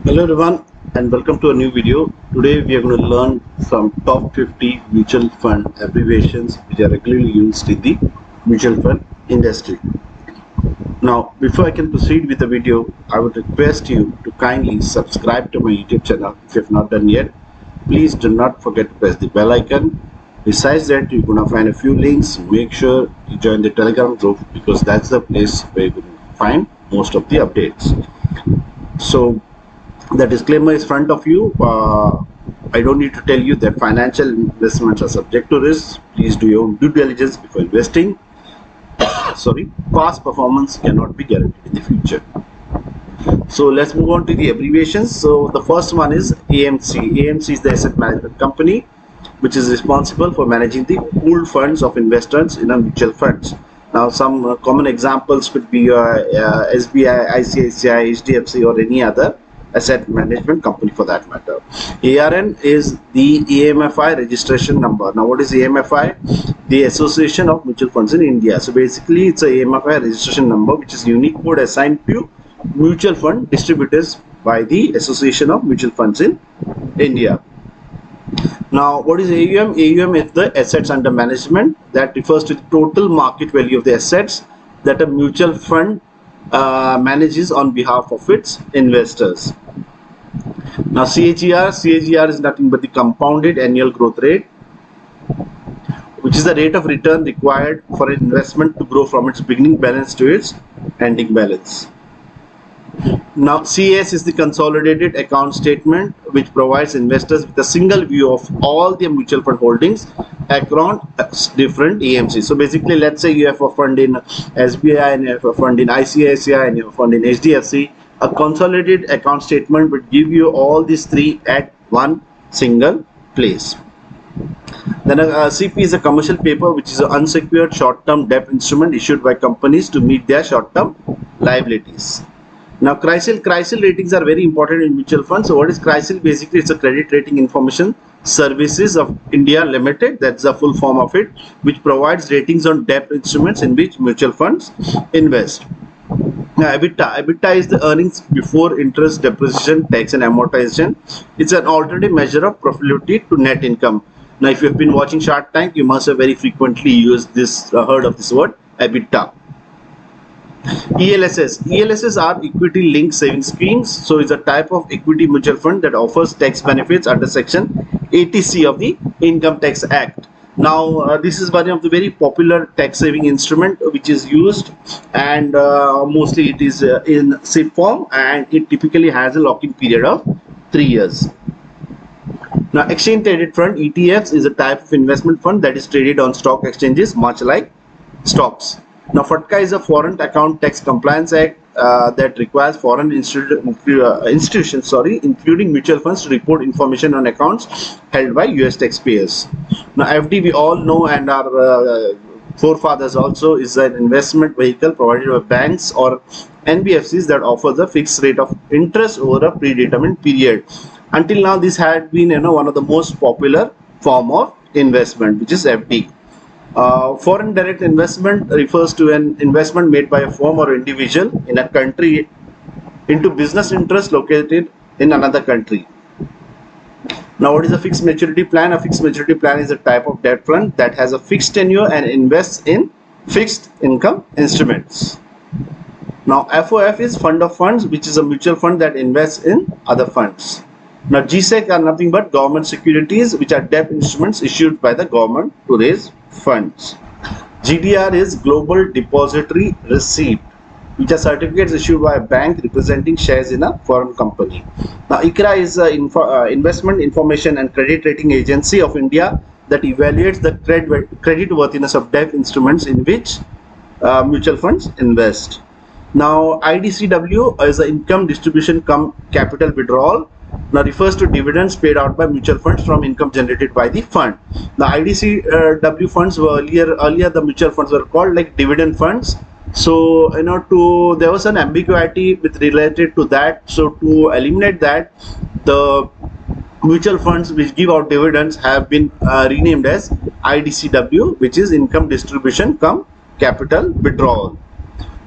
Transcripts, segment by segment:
Hello everyone and welcome to a new video. Today we are going to learn some top 50 mutual fund abbreviations which are regularly used in the mutual fund industry. Now before I can proceed with the video, I would request you to kindly subscribe to my YouTube channel if you have not done yet. Please do not forget to press the bell icon. Besides that, you're going to find a few links. Make sure you join the Telegram group because that's the place where you're going to find most of the updates. So the disclaimer is front of you. I don't need to tell you that financial investments are subject to risk. Please do your own due diligence before investing. Past performance cannot be guaranteed in the future. So let's move on to the abbreviations. So the first one is AMC. AMC is the asset management company which is responsible for managing the pooled funds of investors in a mutual funds. Now some common examples could be SBI, ICICI, HDFC or any other asset management company for that matter. ARN is the AMFI registration number. Now what is AMFI? The Association of Mutual Funds in India. So basically it's a AMFI registration number which is unique code assigned to mutual fund distributors by the Association of Mutual Funds in India. Now what is AUM? AUM is the assets under management. That refers to the total market value of the assets that a mutual fund manages on behalf of its investors. Now CAGR is nothing but the compounded annual growth rate, which is the rate of return required for an investment to grow from its beginning balance to its ending balance. Now CAS is the consolidated account statement which provides investors with a single view of all their mutual fund holdings across different AMCs. So basically, let's say you have a fund in SBI and you have a fund in ICICI and you have a fund in HDFC. A consolidated account statement would give you all these three at one single place. Then a CP is a commercial paper which is an unsecured short-term debt instrument issued by companies to meet their short-term liabilities. Now CRISIL ratings are very important in mutual funds. So what is CRISIL? Basically it's a credit rating information services of India Limited, that's the full form of it, which provides ratings on debt instruments in which mutual funds invest. Now EBITDA is the earnings before interest, depreciation, tax and amortization. It's an alternative measure of profitability to net income. Now if you have been watching Shark Tank, you must have very frequently used this, heard of this word, EBITDA. ELSs are equity linked savings schemes. So it's a type of equity mutual fund that offers tax benefits under section 80C of the Income Tax Act. Now this is one of the very popular tax saving instrument which is used, and mostly it is in SIP form, and it typically has a lock-in period of 3 years. Now exchange traded fund, ETFs, is a type of investment fund that is traded on stock exchanges much like stocks. Now FATCA is a Foreign Account Tax Compliance Act that requires foreign institutions, including mutual funds, to report information on accounts held by US taxpayers. Now FD, we all know, and our forefathers also, is an investment vehicle provided by banks or NBFCs that offers a fixed rate of interest over a predetermined period. Until now this had been one of the most popular form of investment, which is FD. Foreign direct investment refers to an investment made by a firm or individual in a country into business interests located in another country. Now what is a fixed maturity plan? A fixed maturity plan is a type of debt fund that has a fixed tenure and invests in fixed income instruments. Now FOF is fund of funds, which is a mutual fund that invests in other funds. Now GSEC are nothing but government securities, which are debt instruments issued by the government to raise funds. GDR is Global Depository Receipt, which are certificates issued by a bank representing shares in a foreign company. Now ICRA is an Investment Information and Credit Rating Agency of India that evaluates the credit worthiness of debt instruments in which mutual funds invest. Now IDCW is an Income Distribution Cum Capital Withdrawal. Now refers to dividends paid out by mutual funds from income generated by the fund. The IDCW funds were earlier the mutual funds were called like dividend funds. So there was an ambiguity with related to that. So to eliminate that, the mutual funds which give out dividends have been renamed as IDCW, which is Income Distribution Cum Capital Withdrawal.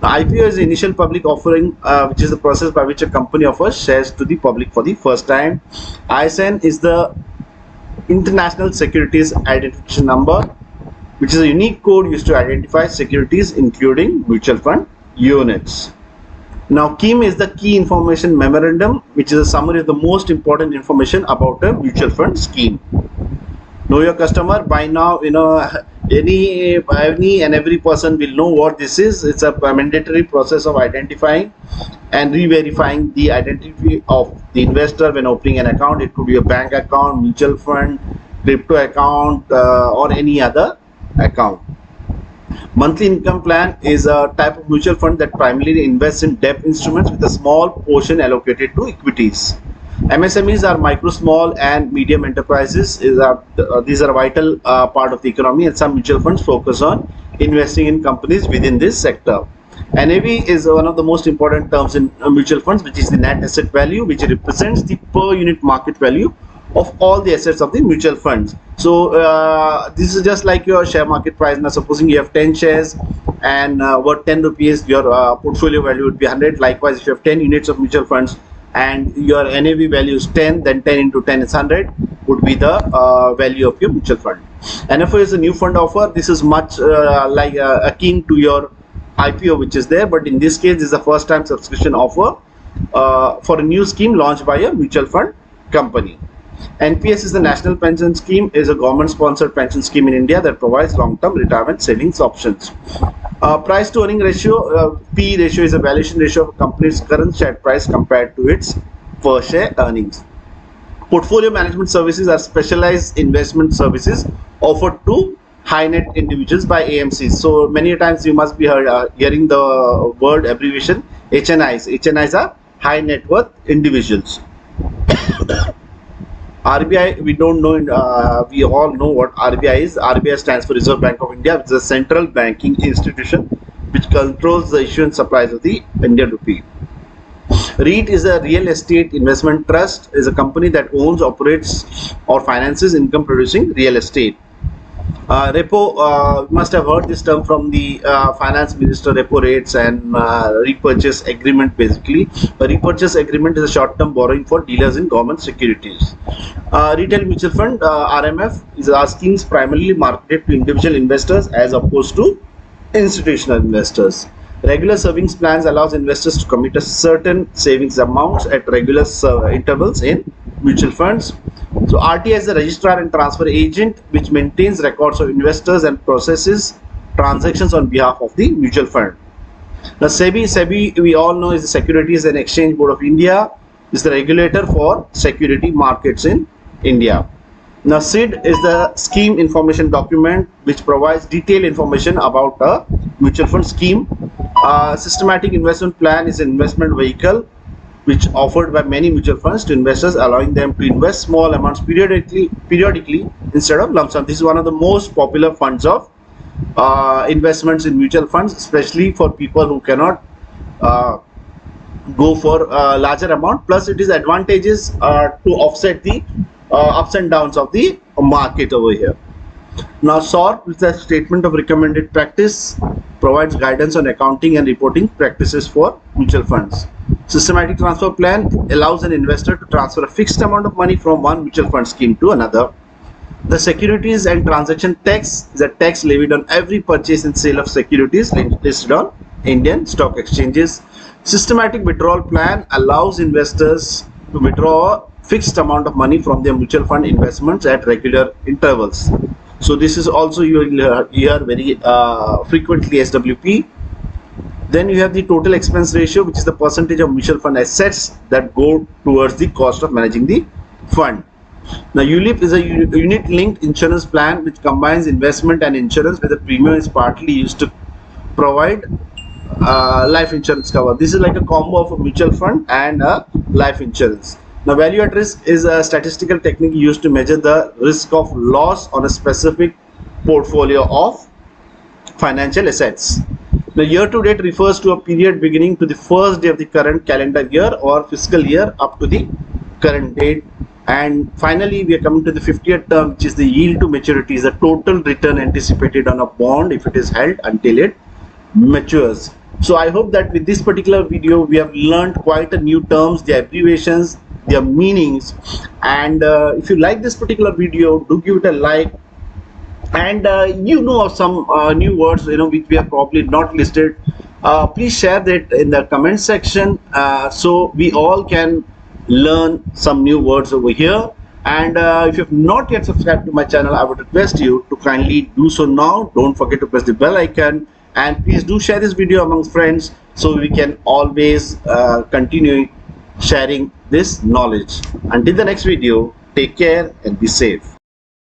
The IPO is the initial public offering, which is the process by which a company offers shares to the public for the first time. ISIN is the International Securities Identification Number, which is a unique code used to identify securities including mutual fund units. Now, KIM is the Key Information Memorandum, which is a summary of the most important information about a mutual fund scheme. Know your customer. By now, any and every person will know what this is. It's a mandatory process of identifying and re-verifying the identity of the investor when opening an account. It could be a bank account, mutual fund, crypto account, or any other account. Monthly income plan is a type of mutual fund that primarily invests in debt instruments with a small portion allocated to equities. MSMEs are micro, small, and medium enterprises. These are a vital part of the economy, and some mutual funds focus on investing in companies within this sector. NAV is one of the most important terms in mutual funds, which is the net asset value, which represents the per unit market value of all the assets of the mutual funds. So this is just like your share market price. Now, supposing you have 10 shares and worth 10 rupees, your portfolio value would be 100. Likewise, if you have 10 units of mutual funds and your NAV value is 10, then 10 into 10 is 100 would be the value of your mutual fund. NFO is a new fund offer. This is much like akin to your IPO, which is there, but in this case, this is a first time subscription offer for a new scheme launched by a mutual fund company. NPS is the National Pension Scheme, is a government sponsored pension scheme in India that provides long term retirement savings options. Price to earning ratio, P ratio, is a valuation ratio of a company's current share price compared to its per share earnings. Portfolio management services are specialized investment services offered to high net individuals by AMCs. So many times you must be hearing the word abbreviation HNIs. HNIs are high net worth individuals. RBI, we don't know, we all know what RBI is. RBI stands for Reserve Bank of India, which is a central banking institution which controls the issue and supplies of the Indian rupee. REIT is a real estate investment trust, is a company that owns, operates or finances income producing real estate. Repo, you must have heard this term from the finance minister, repo rates and repurchase agreement. Basically, a repurchase agreement is a short-term borrowing for dealers in government securities. Retail mutual fund, RMF, is schemes primarily marketed to individual investors as opposed to institutional investors. Regular savings plans allows investors to commit a certain savings amounts at regular intervals in mutual funds. So RTA is the registrar and transfer agent which maintains records of investors and processes transactions on behalf of the mutual fund. Now SEBI we all know is the Securities and Exchange Board of India, is the regulator for security markets in India. Now SID is the scheme information document which provides detailed information about a mutual fund scheme. Systematic investment plan is an investment vehicle which offered by many mutual funds to investors, allowing them to invest small amounts periodically instead of lump sum. This is one of the most popular funds of investments in mutual funds, especially for people who cannot go for a larger amount. Plus, it is advantages to offset the ups and downs of the market over here. Now, SORP is a statement of recommended practice, provides guidance on accounting and reporting practices for mutual funds. Systematic transfer plan allows an investor to transfer a fixed amount of money from one mutual fund scheme to another. The securities and transaction tax is a tax levied on every purchase and sale of securities listed on Indian stock exchanges. Systematic withdrawal plan allows investors to withdraw a fixed amount of money from their mutual fund investments at regular intervals. So this is also you will hear very frequently SWP. Then you have the total expense ratio, which is the percentage of mutual fund assets that go towards the cost of managing the fund. Now ULIP is a unit linked insurance plan which combines investment and insurance, where the premium is partly used to provide life insurance cover. This is like a combo of a mutual fund and a life insurance. Now value at risk is a statistical technique used to measure the risk of loss on a specific portfolio of financial assets. The year to date refers to a period beginning to the first day of the current calendar year or fiscal year up to the current date. And finally, we are coming to the 50th term, which is the yield to maturity, is the total return anticipated on a bond if it is held until it matures. So I hope that with this particular video we have learned quite a new terms, their abbreviations, their meanings. And if you like this particular video, do give it a like. And you know some new words which we have probably not listed, please share that in the comment section, so we all can learn some new words over here. And if you have not yet subscribed to my channel, I would request you to kindly do so now. Don't forget to press the bell icon, and please do share this video amongst friends so we can always continue sharing this knowledge. Until the next video, take care and be safe.